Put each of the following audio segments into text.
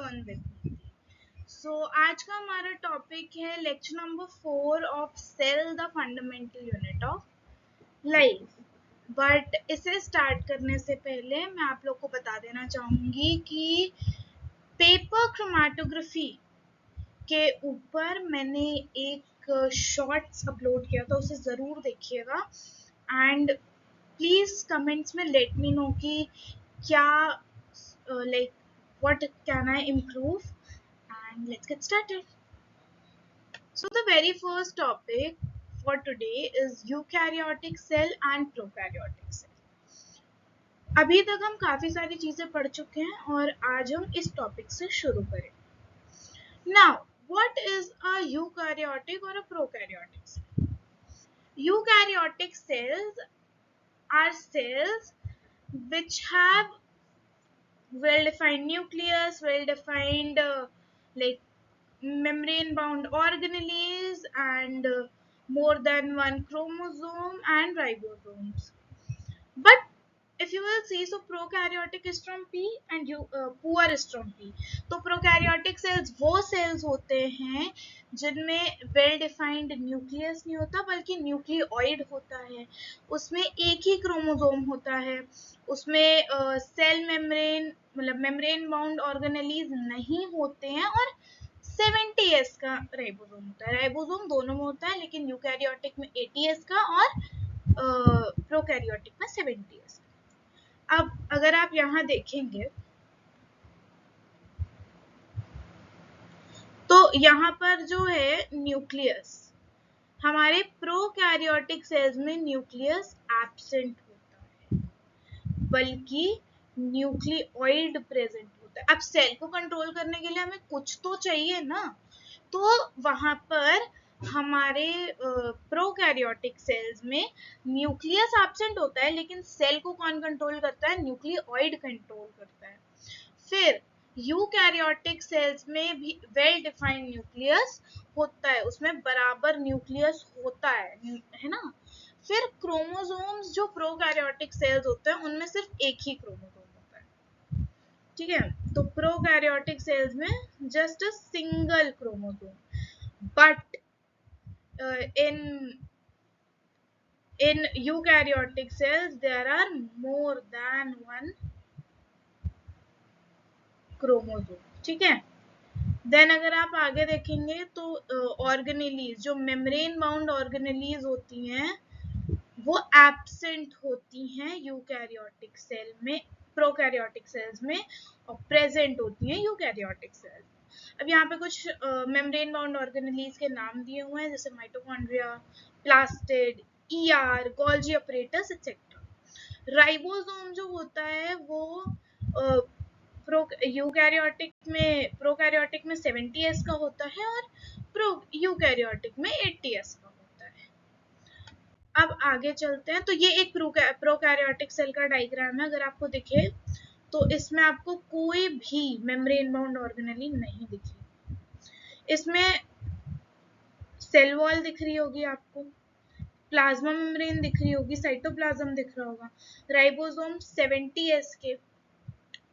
Learn with. सो आज का हमारा टॉपिक है lecture number 4 of cell the fundamental unit of life. But इसे स्टार्ट करने से पहले मैं आप लोग को बता देना चाहूंगी कि पेपर क्रोमेटोग्राफी के ऊपर मैंने एक शॉर्ट्स अपलोड किया था, उसे ज़रूर देखिएगा एंड प्लीज़ कमेंट्स में लेट मी नो कि क्या like what can I improve, and let's get started. So the very first topic for today is eukaryotic cell and prokaryotic cell. अभी तक हम काफी सारी चीजें पढ़ चुके हैं और आज हम इस टॉपिक से शुरू करें. Now, what is a eukaryotic or a prokaryotic cell? Eukaryotic cells are cells which have well-defined nucleus, well-defined like membrane-bound organelles, and more than one chromosome and ribosomes. But if you will see, so prokaryotic is from P and poor is from P. तो prokaryotic cells वो cells होते हैं जिनमें well defined nucleus नहीं होता बल्कि nucleoid होता है, उसमें एक ही क्रोमोसोम होता है, उसमें सेल मेम्ब्रेन मतलब मेम्ब्रेन बाउंड ऑर्गेनेलीज नहीं होते हैं और 70s का राइबोसोम होता है. राइबोसोम दोनों में होता है लेकिन यूकैरियोटिक में 80s का और प्रोकैरियोटिक में 70s. अब अगर आप यहाँ देखेंगे तो यहाँ पर जो है न्यूक्लियस, हमारे प्रोकैरियोटिक सेल्स में न्यूक्लियस एब्सेंट होता है बल्कि न्यूक्लियोइड प्रेजेंट होता है. अब सेल को कंट्रोल करने के लिए हमें कुछ तो चाहिए ना, तो वहां पर हमारे प्रोकैरियोटिक सेल्स में न्यूक्लियस एब्सेंट होता है लेकिन सेल को कौन कंट्रोल करता है? न्यूक्लियोइड कंट्रोल करता है. फिर यूकैरियोटिक सेल्स में भी वेल डिफाइंड न्यूक्लियस होता है, उसमें बराबर न्यूक्लियस होता है ना. फिर क्रोमोसोम्स जो प्रोकैरियोटिक सेल्स होते हैं उनमें सिर्फ एक ही क्रोमोसोम होता है, ठीक है. तो प्रोकैरियोटिक सेल्स में just a single chromosome, but in eukaryotic cells there are more than one chromosome, ठीक है. देन अगर आप आगे देखेंगे तो ऑर्गेनेलीज जो मेम्ब्रेन बाउंड ऑर्गेनेलीज होती हैं वो एब्सेंट होती हैं यूकैरियोटिक सेल में, प्रोकैरियोटिक सेल्स में, और प्रेजेंट होती हैं यूकैरियोटिक सेल्स. अब यहाँ पे कुछ मेम्ब्रेन बाउंड ऑर्गेनेलीज के नाम दिए हुए हैं जैसे mitochondria, plastid, ER, Golgi apparatus etcetera. Ribosome जो होता है वो प्रोकैरियोटिक में 70s का होता है और यूकैरियोटिक में 80s का होता है. अब आगे चलते हैं. तो ये एक प्रोकैरियोटिक सेल का डायग्राम है. अगर आपको दिखे तो इसमें आपको कोई भी मेम्ब्रेन बाउंड ऑर्गेनेली नहीं दिखेगी. इसमें सेल वॉल दिख रही होगी आपको, प्लाज्मा मेम्ब्रेन दिख रही होगी, साइटोप्लाज्म दिख रहा होगा, राइबोसोम 70s के,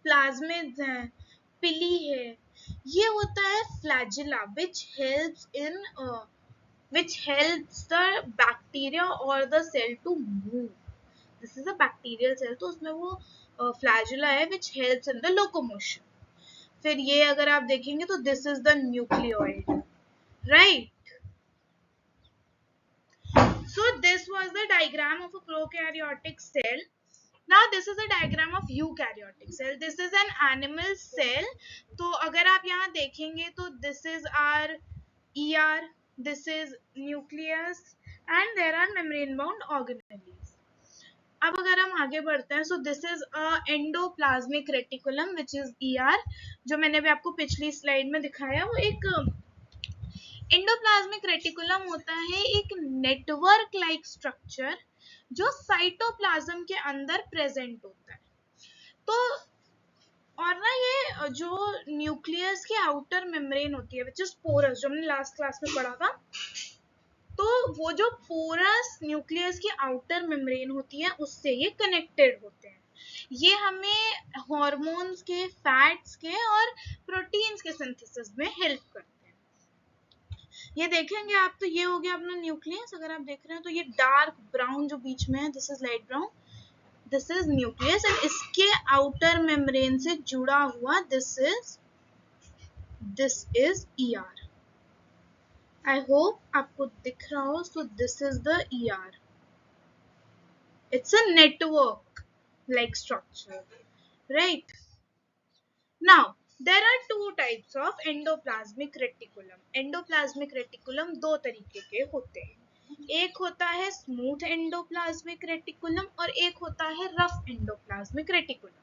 प्लाज्मिड्स हैं, पिली है. ये होता है flagella which helps the bacteria or the cell to move. This is a bacterial cell, तो उसमें वो फ्लैजिला है which helps in the locomotion. फिर ये अगर आप देखेंगे तो this is the nucleoid, right? So this was the diagram of a prokaryotic cell. Now this is a diagram of eukaryotic cell. This is an animal cell. तो अगर आप यहाँ देखेंगे तो this is our ER, this is nucleus and there are membrane bound organelles. अब अगर हम आगे बढ़ते हैं, so this is a endoplasmic reticulum which is ER, जो मैंने भी आपको पिछली स्लाइड में दिखाया. वो एक एंडोप्लाज्मिक रेटिकुलम होता है एक नेटवर्क लाइक स्ट्रक्चर जो साइटोप्लाज्म के अंदर प्रेजेंट होता है. तो और ना ये जो न्यूक्लियस की आउटर मेम्ब्रेन होती है विच इज पोरस, जो हमने लास्ट क्लास में पढ़ा था, तो वो जो पोरस न्यूक्लियस की आउटर मेम्ब्रेन होती है उससे ये कनेक्टेड होते हैं. ये हमें हॉर्मोन्स के, फैट्स के और प्रोटीन्स के सिंथेसिस में हेल्प करते हैं। ये देखेंगे आप तो ये हो गया अपना न्यूक्लियस। अगर आप देख रहे हैं तो ये डार्क ब्राउन जो बीच में है, this is light brown, this is nucleus, and इसके आउटर मेम्ब्रेन से जुड़ा हुआ this is ER. I hope आपको दिख रहा हो। So this is the ER. It's a network like structure, right? Now, there are two types of endoplasmic reticulum. Endoplasmic reticulum दो तरीके के होते हैं। एक होता है स्मूथ एंडोप्लाज्मिक रेटिकुलम और एक होता है rough endoplasmic reticulum.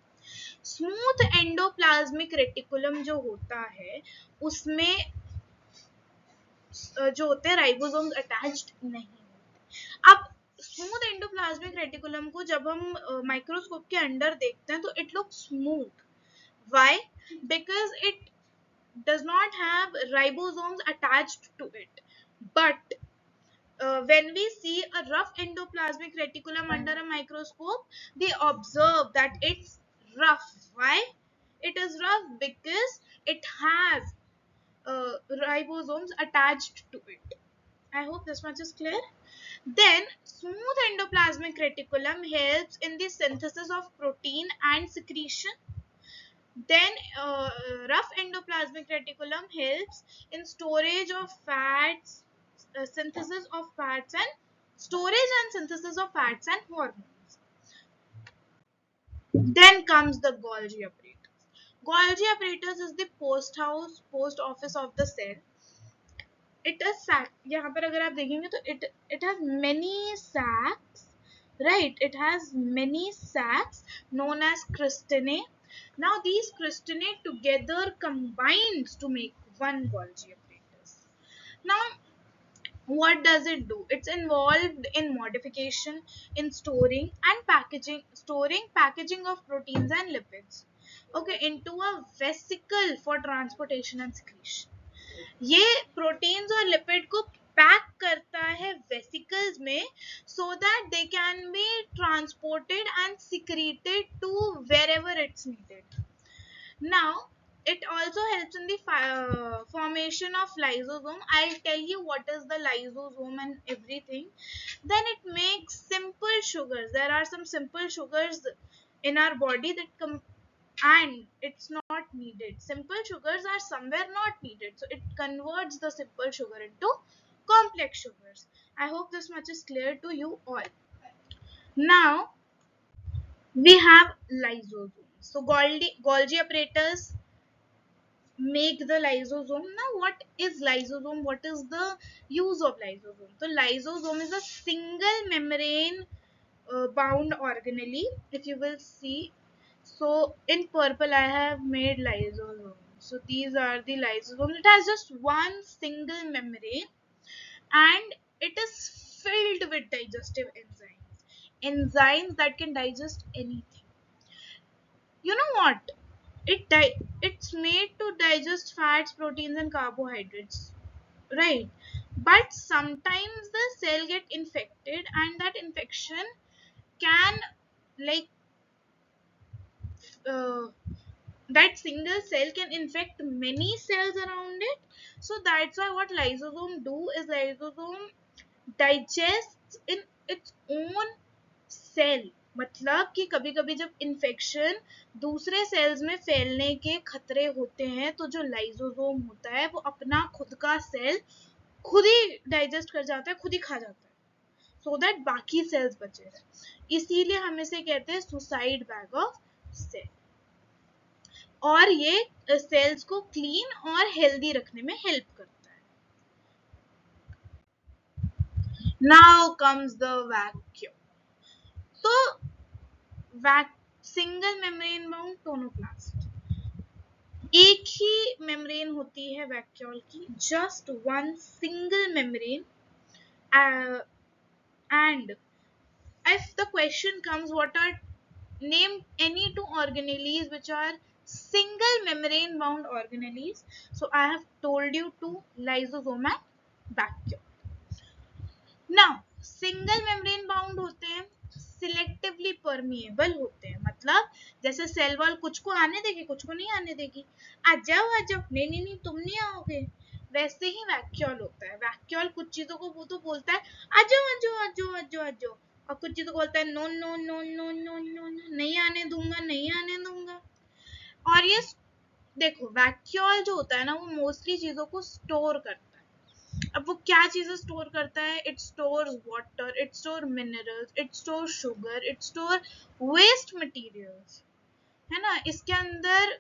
Smooth endoplasmic reticulum जो होता है उसमें जो होते हैं राइबोसोम्स अटैच्ड नहीं होते। अब स्मूथ एंडोप्लाज्मिक रेटिकुलम को जब हम माइक्रोस्कोप के अंदर देखते हैं तो it look smooth. Why? Because it does not have ribosomes attached to it. But when we see a rough endoplasmic reticulum under a microscope, we observe that it's rough. Why? It is rough because it has ribosomes attached to it. I hope this much is clear. Then, smooth endoplasmic reticulum helps in the synthesis of protein and secretion. Then rough endoplasmic reticulum helps in storage of fats, synthesis of fats and storage and synthesis of fats and hormones. Then comes the Golgi apparatus. Golgi apparatus is the post office of the cell. It is sac. यहाँ पर अगर आप देखेंगे तो it has many sacs, right? It has many sacs known as cristae. Now these cristae together combines to make one Golgi apparatus. Now what does it do? It's involved in modification, in storing packaging of proteins and lipids, okay, into a vesicle for transportation and secretion. ये proteins और lipid को pack करता है vesicles में so that they can be transported and secreted to wherever it's needed. Now it also helps in the formation of lysosome. I'll tell you what is the lysosome and everything. Then it makes simple sugars. There are some simple sugars in our body that and it's not needed. Simple sugars are somewhere not needed, so it converts the simple sugar into complex sugars. I hope this much is clear to you all. Now we have lysosomes. So Golgi apparatus make the lysosome. Now what is lysosome? What is the use of lysosome? So lysosome is a single membrane bound organelle. If you will see, so in purple I have made lysosome. So these are the lysosomes. It has just one single membrane and it is filled with digestive enzymes that can digest anything. You know what? It's made to digest fats, proteins and carbohydrates, right? But sometimes the cell get infected and that infection can like uh, that single cell can infect many cells around it. So that's why what lysosome do is lysosome digests in its own cell. मतलब कि कभी कभी जब infection दूसरे sales में फैलने के खतरे होते हैं तो जो लाइसोसोम होता है वो अपना खुद का सेल खुद ही डाइजेस्ट कर जाता है, खुद ही खा जाता है, सो दैट बाकी सेल्स बचे रहे। इसीलिए हम इसे कहते हैं सुसाइड बैग ऑफ सेल। और ये सेल्स को क्लीन और हेल्दी रखने में हेल्प करता है। Now comes the vacuum. तो सिंगल मेम्ब्रेन बाउंड टोनोप्लास्ट, एक ही मेम्ब्रेन होती है वैक्यूल की, just one single membrane. And if the question comes, what are name any two organelles which are single membrane bound organelles, so I have told you two, lysosome and vacuole. Now single membrane bound होते हैं selectively permeable होते हैं, मतलब जैसे cell wall कुछ को आने देगी कुछ को नहीं आने देगी, आ जाओ नहीं नहीं नहीं तुम नहीं आओगे, वैसे ही वैक्यूल होता है। वैक्यूल कुछ चीजों को वो तो बोलता है आ जाओ आ जाओ आ जाओ आ जाओ आ जाओ, और कुछ चीजों को बोलता है no no no no no no no, नहीं आने दूंगा नहीं आने दूंगा। और ये देखो वैक्यूल जो होता है ना वो मोस्टली चीजों को स्टोर करता है। अब वो क्या चीजें स्टोर करता है, it store water, it store minerals, it store sugar, it store waste materials, है ना। इसके अंदर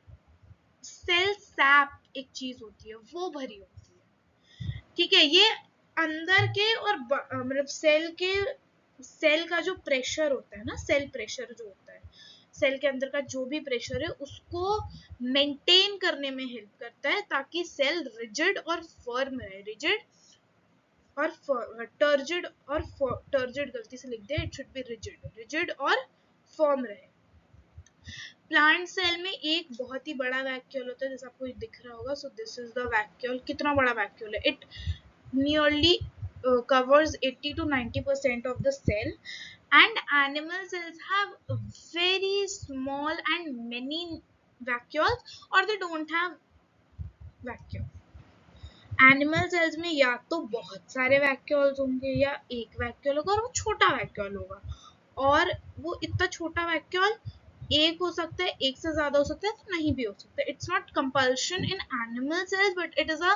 सेल सैप एक चीज होती है वो भरी होती है, ठीक है। ये अंदर के और मतलब सेल का जो प्रेशर होता है ना, सेल प्रेशर जो होता है, सेल के अंदर का जो भी प्रेशर है उसको मेंटेन करने में हेल्प करता है ताकि सेल रिजिड और फर्म रहे। रिजिड और टर्जिड गलती से लिख दिया, it should be rigid, rigid और फर्म रहे। प्लांट सेल में एक बहुत ही बड़ा वैक्यूल होता है, जैसे आपको दिख रहा होगा। So this is the vacuole. कितना बड़ा वैक्यूल है, it nearly covers 80 to 90% of the cell, and animal cells have very small and many vacuoles, or they don't have vacuole। Animal cells में या तो बहुत सारे वैक्यूल्स होंगे या एक वैक्यूल होगा और वो छोटा वैक्यूल होगा, और वो इतना छोटा वैक्यूल एक हो सकता है, एक से ज्यादा हो सकता है, तो नहीं भी हो सकता है। It's not compulsion in animal cells but it is a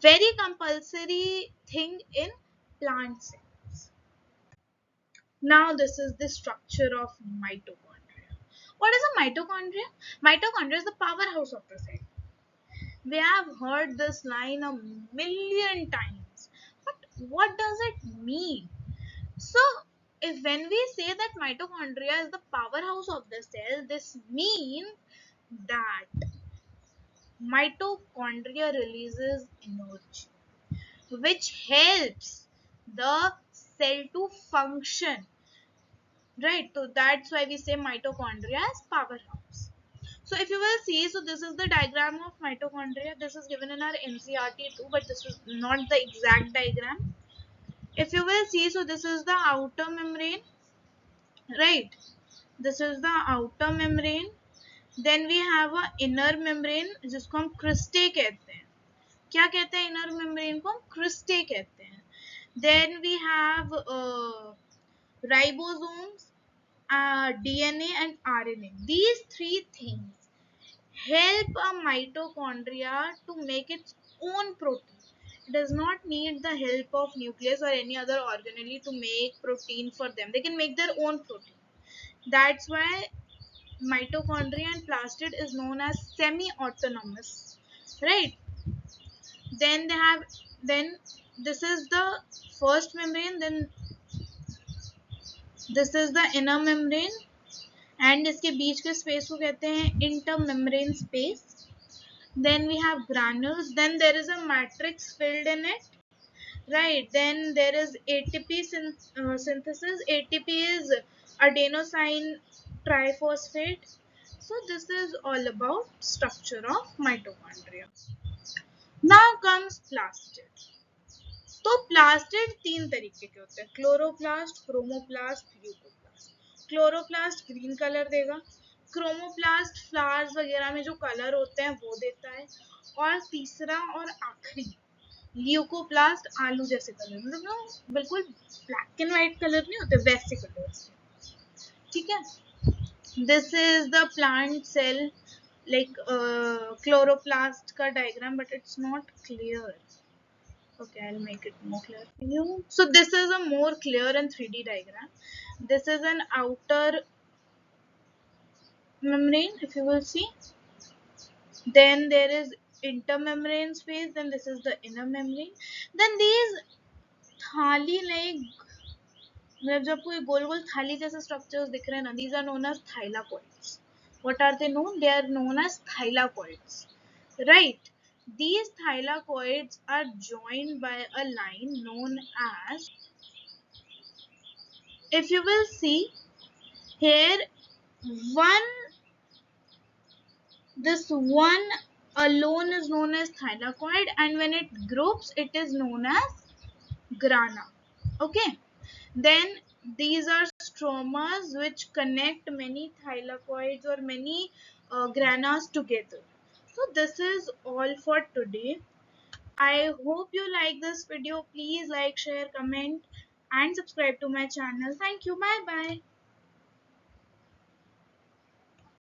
very compulsory thing in plant cells. Now this is the structure of mitochondria. What is a mitochondria? Mitochondria is the powerhouse of the cell. We have heard this line a million times, but what does it mean? So if when we say that mitochondria is the powerhouse of the cell, this means that mitochondria releases energy which helps the cell to function, right? So that's why we say mitochondria is powerhouse. So if you will see, so this is the diagram of mitochondria. This is given in our NCERT too, but this is not the exact diagram. If you will see, so this is the outer membrane, right? This is the outer membrane. Then we have a inner membrane जिसको हम cristae कहते हैं। क्या कहते हैं inner membrane को? Cristae कहते हैं। Then we have ribosomes, DNA and RNA. These three things help a mitochondria to make its own protein. It does not need the help of nucleus or any other organelle to make protein for them. They can make their own protein. That's why mitochondria and plastid is known as semi-autonomous, right? Then they have, then this is the first membrane, then this is the inner membrane, and इसके बीच के space को कहते हैं intermembrane space. Then we have granules, then there is a matrix filled in it, right? Then there is ATP synthesis. ATP is adenosine triphosphate. So this is all about structure of mitochondria. Now comes plastid. तो plastid तीन तरीके के होते हैं, chloroplast, chromoplast, leucoplast. Chloroplast green colour देगा, chromoplast flowers वगैरह में जो कलर होते हैं वो देता है, और तीसरा और आखिरी ल्यूकोप्लास्ट आलू जैसे कलर, मतलब बिल्कुल ब्लैक एंड व्हाइट कलर नहीं होते वैसे कलर्स, ठीक है। This is the plant cell like chloroplast का diagram, but it's not clear. Okay, I'll make it more clear for you. So this is a more clear and 3D diagram. This is an outer membrane, if you will see. Then there is intermembrane space. Then this is the inner membrane. Then these थाली like मतलब जब कोई गोल गोल थाली जैसे structures दिख रहे हैं ना, these are known as thylakoids. What are they known? They are known as thylakoids, right? These thylakoids are joined by a line known as, if you will see here, one this one alone is known as thylakoid, and when it groups it is known as grana. Okay, then these are stromas which connect many thylakoids or many granas together. So this is all for today. I hope you like this video. Please like, share, comment and subscribe to my channel. Thank you. Bye bye.